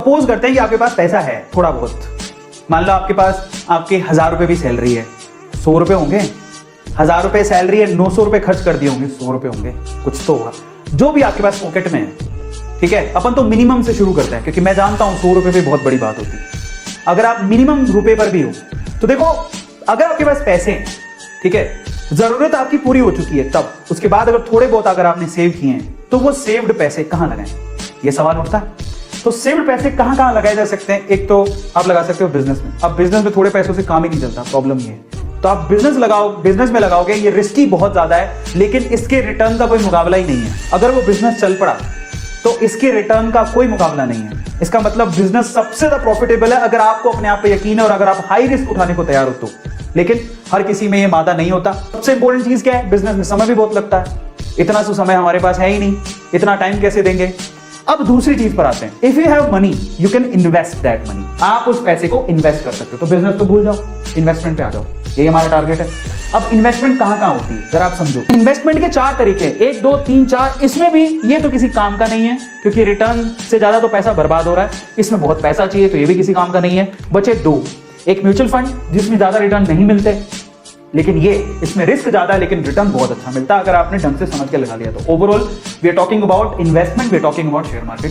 Suppose करते हैं कि आपके पास पैसा है थोड़ा बहुत, मान लो आपके पास आपके 1000 रुपए भी सैलरी है, 100 रुपए होंगे, 1000 रुपए सैलरी है, 900 रुपए खर्च कर दिए होंगे, 100 रुपए होंगे, कुछ तो होगा जो भी आपके पास पॉकेट में है। ठीक है, अपन तो मिनिमम से शुरू करते हैं क्योंकि मैं जानता हूं 100 रुपए भी बहुत बड़ी बात होती है। अगर आप मिनिमम रुपए पर भी हो तो देखो, अगर आपके पास पैसे हैं, ठीक है, जरूरत आपकी पूरी हो चुकी है, तब उसके बाद अगर थोड़े बहुत अगर आपने सेव किए हैं तो वो सेव्ड पैसे कहां लगाएं, ये सवाल उठता है। तो सेव्ड पैसे कहां कहां लगाए जा सकते हैं? एक तो आप लगा सकते हो बिजनेस में। अब बिजनेस में थोड़े पैसों से काम ही नहीं चलता, प्रॉब्लम ये है। तो आप बिजनेस में लगाओगे, ये रिस्की बहुत ज्यादा है, लेकिन इसके रिटर्न का कोई मुकाबला ही नहीं है। अगर वो बिजनेस चल पड़ा तो इसके रिटर्न का कोई मुकाबला नहीं है। इसका मतलब बिजनेस सबसे ज्यादा प्रॉफिटेबल है अगर आपको अपने आप पे यकीन है और अगर आप हाई रिस्क उठाने को तैयार हो तो। लेकिन हर किसी में ये मादा नहीं होता। सबसे इंपॉर्टेंट चीज क्या है? बिजनेस में समय भी बहुत लगता है। इतना तो समय हमारे पास है ही नहीं, इतना टाइम कैसे देंगे? अब दूसरी चीज पर आते हैं। If you have money you can invest that money. आप उस पैसे को इन्वेस्ट कर सकते हो। तो बिजनेस तो भूल जाओ, इन्वेस्टमेंट पे आ जाओ, यही हमारा टारगेट है। अब इन्वेस्टमेंट कहां कहां होती है जरा आप समझो। इन्वेस्टमेंट के 4 तरीके, 1 2 3 4। इसमें भी ये तो किसी काम का नहीं है क्योंकि रिटर्न से ज्यादा तो पैसा बर्बाद हो रहा है। इसमें बहुत पैसा चाहिए तो ये भी किसी काम का नहीं है। बचे 2, एक म्यूचुअल फंड जिसमें ज्यादा रिटर्न नहीं मिलते, लेकिन ये इसमें रिस्क ज्यादा है लेकिन रिटर्न बहुत अच्छा मिलता है अगर आपने ढंग से समझ के लगा लिया तो। Overall we are talking about investment, we are talking about share market.